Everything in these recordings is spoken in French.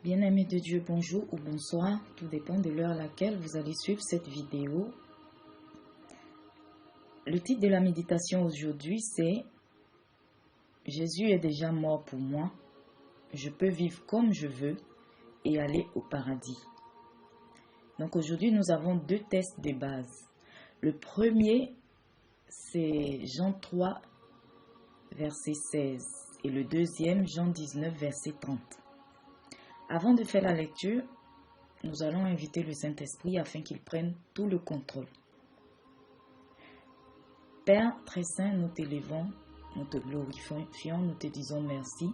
Bien-aimés de Dieu, bonjour ou bonsoir, tout dépend de l'heure à laquelle vous allez suivre cette vidéo. Le titre de la méditation aujourd'hui, c'est « Jésus est déjà mort pour moi, je peux vivre comme je veux et aller au paradis ». Donc aujourd'hui, nous avons deux tests de base. Le premier, c'est Jean 3, verset 16 et le deuxième, Jean 19, verset 30. Avant de faire la lecture, nous allons inviter le Saint-Esprit afin qu'il prenne tout le contrôle. Père très saint, nous t'élevons, nous te glorifions, nous te disons merci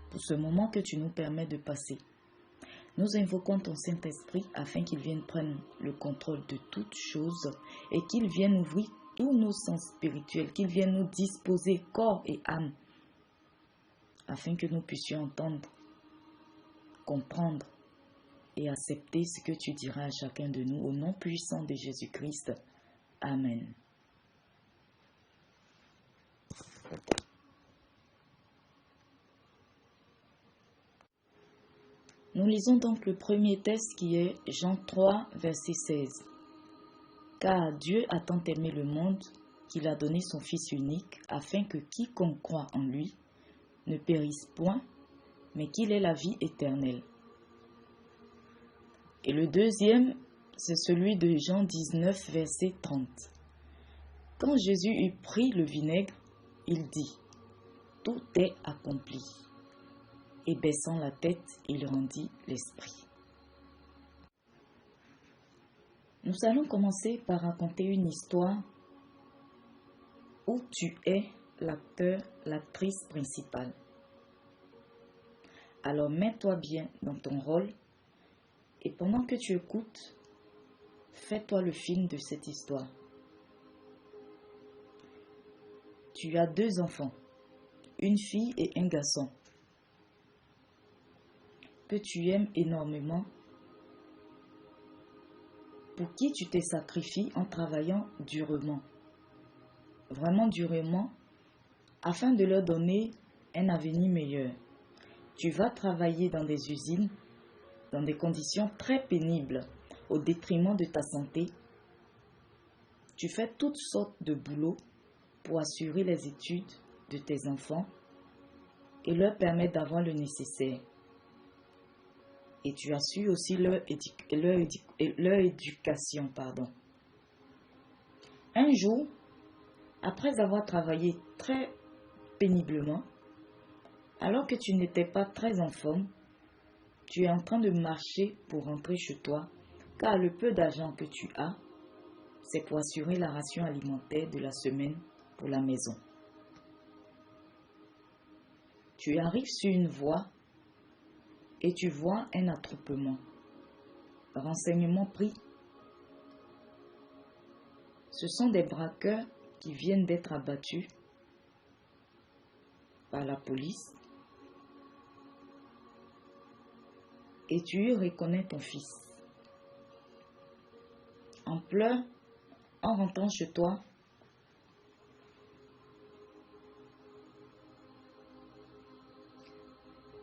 pour ce moment que tu nous permets de passer. Nous invoquons ton Saint-Esprit afin qu'il vienne prendre le contrôle de toutes choses et qu'il vienne ouvrir tous nos sens spirituels, qu'il vienne nous disposer corps et âme afin que nous puissions entendre, comprendre et accepter ce que tu diras à chacun de nous au nom puissant de Jésus-Christ. Amen. Nous lisons donc le premier texte qui est Jean 3, verset 16. Car Dieu a tant aimé le monde qu'il a donné son Fils unique afin que quiconque croit en lui ne périsse point, mais qu'il ait la vie éternelle. Et le deuxième, c'est celui de Jean 19, verset 30. Quand Jésus eut pris le vinaigre, il dit « Tout est accompli ». Et baissant la tête, il rendit l'esprit. Nous allons commencer par raconter une histoire où tu es l'acteur, l'actrice principale. Alors mets-toi bien dans ton rôle et pendant que tu écoutes, fais-toi le film de cette histoire. Tu as deux enfants, une fille et un garçon, que tu aimes énormément, pour qui tu te sacrifies en travaillant durement, vraiment durement, afin de leur donner un avenir meilleur. Tu vas travailler dans des usines, dans des conditions très pénibles, au détriment de ta santé. Tu fais toutes sortes de boulots pour assurer les études de tes enfants et leur permettre d'avoir le nécessaire. Et tu assures aussi leur éducation. Un jour, après avoir travaillé très péniblement, alors que tu n'étais pas très en forme, tu es en train de marcher pour rentrer chez toi, car le peu d'argent que tu as, c'est pour assurer la ration alimentaire de la semaine pour la maison. Tu arrives sur une voie et tu vois un attroupement. Renseignement pris. Ce sont des braqueurs qui viennent d'être abattus par la police. Et tu y reconnais ton fils. En pleurs, en rentrant chez toi,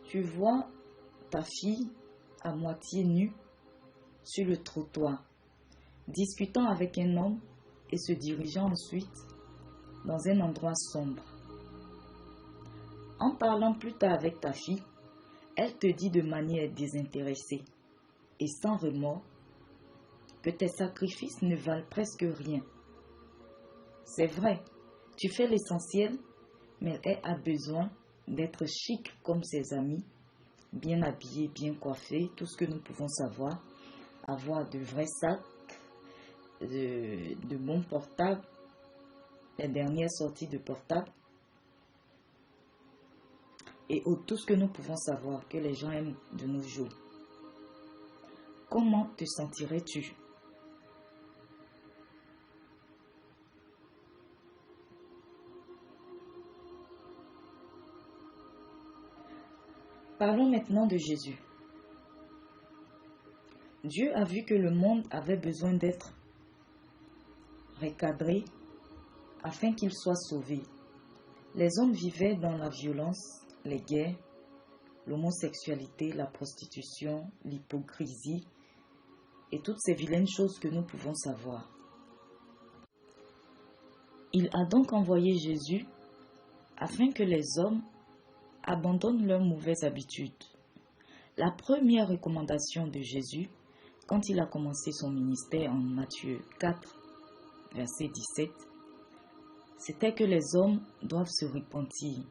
tu vois ta fille à moitié nue sur le trottoir, discutant avec un homme et se dirigeant ensuite dans un endroit sombre. En parlant plus tard avec ta fille, elle te dit de manière désintéressée et sans remords que tes sacrifices ne valent presque rien. C'est vrai, tu fais l'essentiel, mais elle a besoin d'être chic comme ses amis, bien habillée, bien coiffée, tout ce que nous pouvons savoir, avoir de vrais sacs, de bons portables, les dernières sorties de portables, et tout ce que nous pouvons savoir que les gens aiment de nos jours. Comment te sentirais-tu? Parlons maintenant de Jésus. Dieu a vu que le monde avait besoin d'être recadré afin qu'il soit sauvé. Les hommes vivaient dans la violence, les guerres, l'homosexualité, la prostitution, l'hypocrisie et toutes ces vilaines choses que nous pouvons savoir. Il a donc envoyé Jésus afin que les hommes abandonnent leurs mauvaises habitudes. La première recommandation de Jésus, quand il a commencé son ministère en Matthieu 4, verset 17, c'était que les hommes doivent se repentir,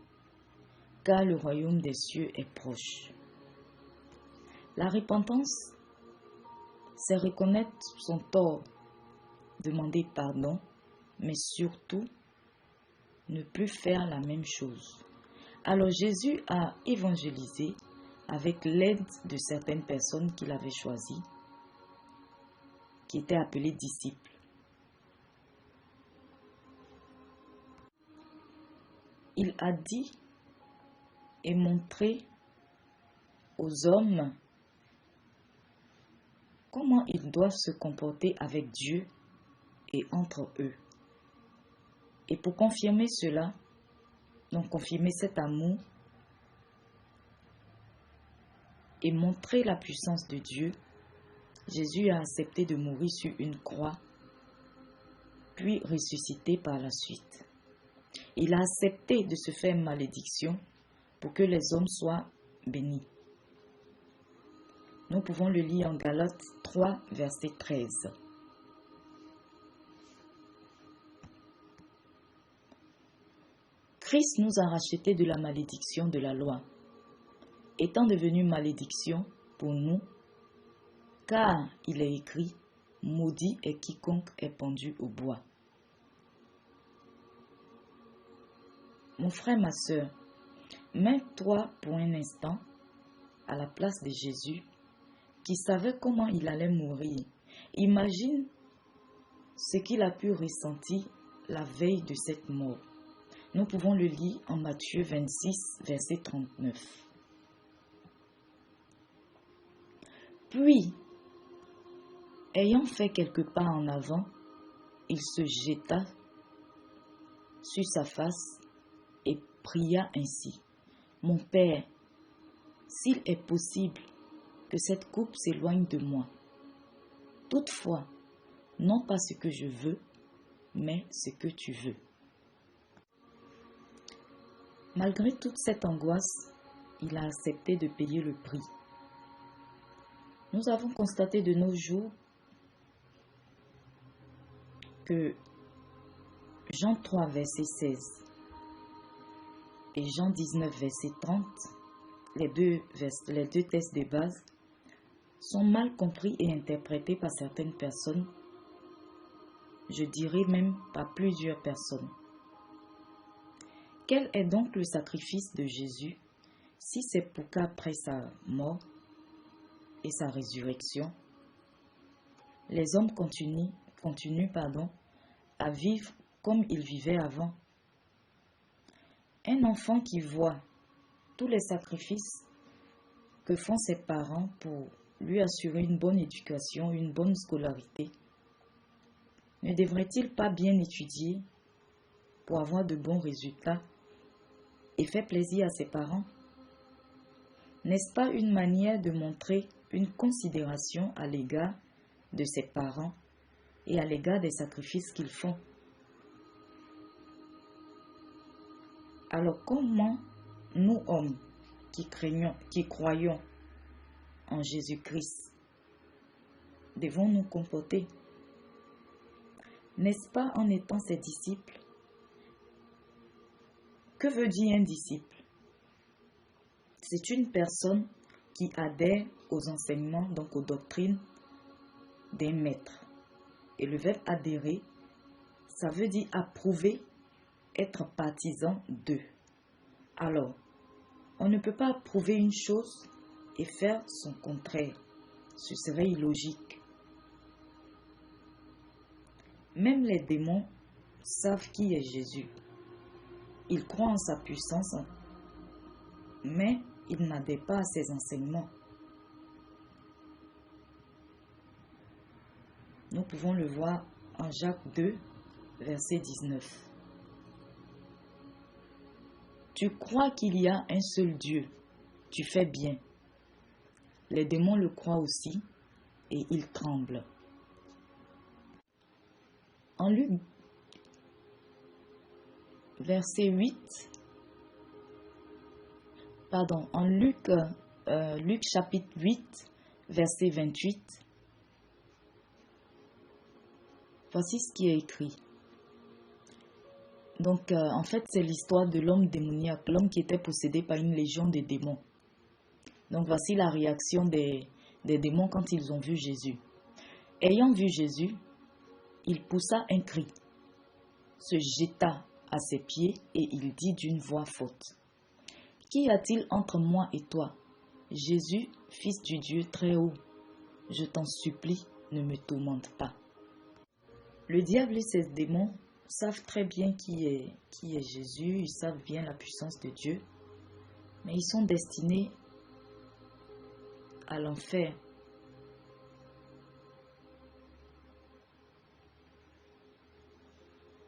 car le royaume des cieux est proche. La repentance, c'est reconnaître son tort, demander pardon, mais surtout ne plus faire la même chose. Alors Jésus a évangélisé avec l'aide de certaines personnes qu'il avait choisies, qui étaient appelées disciples. Il a dit et montré aux hommes comment ils doivent se comporter avec Dieu et entre eux. Et pour confirmer cela, donc confirmer cet amour et montrer la puissance de Dieu, Jésus a accepté de mourir sur une croix, puis ressuscité par la suite. Il a accepté de se faire malédiction pour que les hommes soient bénis. Nous pouvons le lire en Galates 3, verset 13. Christ nous a rachetés de la malédiction de la loi, étant devenu malédiction pour nous, car il est écrit, maudit est quiconque est pendu au bois. Mon frère, ma soeur, mets-toi pour un instant à la place de Jésus, qui savait comment il allait mourir. Imagine ce qu'il a pu ressentir la veille de cette mort. Nous pouvons le lire en Matthieu 26, verset 39. Puis, ayant fait quelques pas en avant, il se jeta sur sa face et pria ainsi. Mon Père, s'il est possible que cette coupe s'éloigne de moi. Toutefois, non pas ce que je veux, mais ce que tu veux. Malgré toute cette angoisse, il a accepté de payer le prix. Nous avons constaté de nos jours que Jean 3, verset 16 et Jean 19, verset 30, les deux textes de base, sont mal compris et interprétés par certaines personnes, je dirais même par plusieurs personnes. Quel est donc le sacrifice de Jésus si c'est pour qu'après sa mort et sa résurrection, les hommes continuent à vivre comme ils vivaient avant? Un enfant qui voit tous les sacrifices que font ses parents pour lui assurer une bonne éducation, une bonne scolarité, ne devrait-il pas bien étudier pour avoir de bons résultats et faire plaisir à ses parents? N'est-ce pas une manière de montrer une considération à l'égard de ses parents et à l'égard des sacrifices qu'ils font? Alors comment nous, hommes, qui croyons en Jésus-Christ, devons nous comporter? N'est-ce pas en étant ses disciples? Que veut dire un disciple? C'est une personne qui adhère aux enseignements, donc aux doctrines d'un maître. Et le verbe adhérer, ça veut dire approuver, être partisan d'eux. Alors, on ne peut pas approuver une chose et faire son contraire. Ce serait illogique. Même les démons savent qui est Jésus. Ils croient en sa puissance, mais ils n'adhèrent pas à ses enseignements. Nous pouvons le voir en Jacques 2, verset 19. Tu crois qu'il y a un seul Dieu. tu fais bien. Les démons le croient aussi et ils tremblent. En Luc, Luc chapitre 8, verset 28, voici ce qui est écrit. Donc, en fait, c'est l'histoire de l'homme démoniaque, l'homme qui était possédé par une légion de démons. Donc, voici la réaction des démons quand ils ont vu Jésus. Ayant vu Jésus, il poussa un cri, se jeta à ses pieds et il dit d'une voix forte, « Qu'y a-t-il entre moi et toi, Jésus, fils du Dieu très haut? Je t'en supplie, ne me tourmente pas. » Le diable et ses démons savent très bien qui est Jésus, ils savent bien la puissance de Dieu, mais ils sont destinés à l'enfer.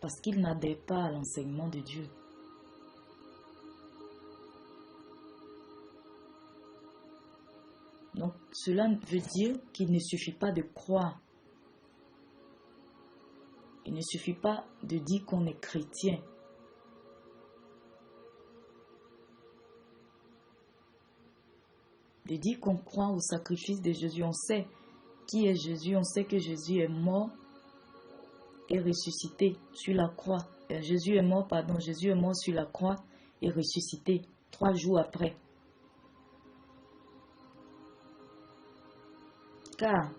Parce qu'ils n'adhèrent pas à l'enseignement de Dieu. Donc, cela veut dire qu'il ne suffit pas de croire. Il ne suffit pas de dire qu'on est chrétien. De dire qu'on croit au sacrifice de Jésus. On sait qui est Jésus. On sait que Jésus est mort et ressuscité sur la croix. Jésus est mort sur la croix et ressuscité 3 jours après. Car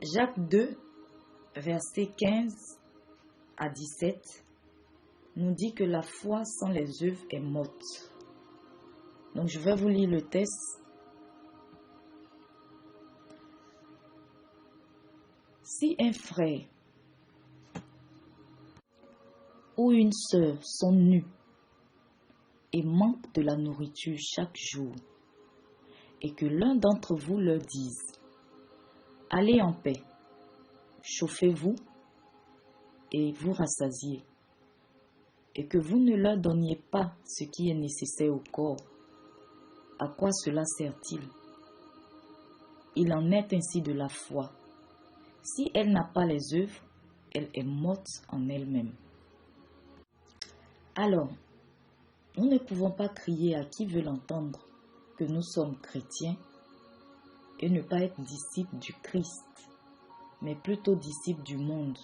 Jacques 2, versets 15 à 17, nous dit que la foi sans les œuvres est morte. Donc je vais vous lire le texte. Si un frère ou une sœur sont nus et manquent de la nourriture chaque jour, et que l'un d'entre vous leur dise, « Allez en paix, chauffez-vous et vous rassasiez », et que vous ne leur donniez pas ce qui est nécessaire au corps, à quoi cela sert-il? Il en est ainsi de la foi. Si elle n'a pas les œuvres, elle est morte en elle-même. Alors, nous ne pouvons pas crier à qui veut l'entendre que nous sommes chrétiens et ne pas être disciples du Christ, mais plutôt disciples du monde.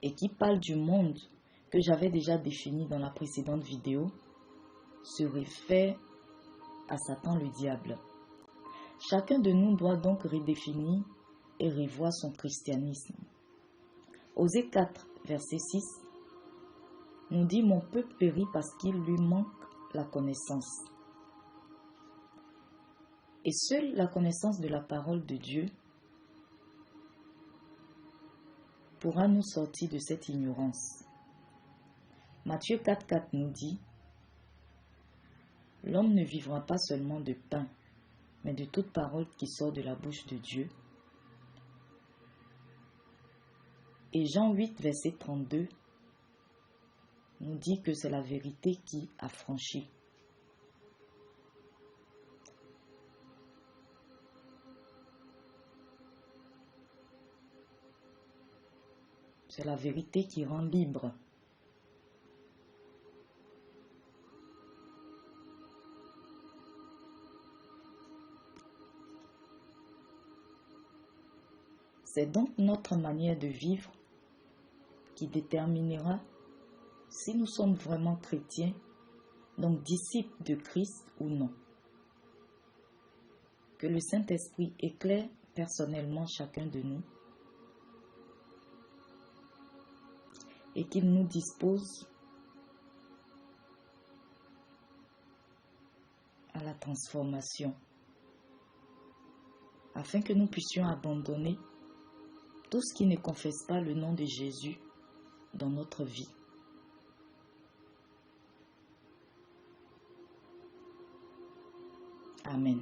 Et qui parle du monde, que j'avais déjà défini dans la précédente vidéo, se réfère à Satan le diable. Chacun de nous doit donc redéfinir et revoir son christianisme. Osée 4, verset 6, nous dit « Mon peuple périt parce qu'il lui manque la connaissance. » Et seule la connaissance de la parole de Dieu pourra nous sortir de cette ignorance. Matthieu 4, 4 nous dit « L'homme ne vivra pas seulement de pain, mais de toute parole qui sort de la bouche de Dieu. » Et Jean 8, verset 32 nous dit que c'est la vérité qui affranchit. C'est la vérité qui rend libre. C'est donc notre manière de vivre qui déterminera si nous sommes vraiment chrétiens, donc disciples de Christ ou non. Que le Saint-Esprit éclaire personnellement chacun de nous et qu'il nous dispose à la transformation afin que nous puissions abandonner tout ce qui ne confesse pas le nom de Jésus dans notre vie. Amen.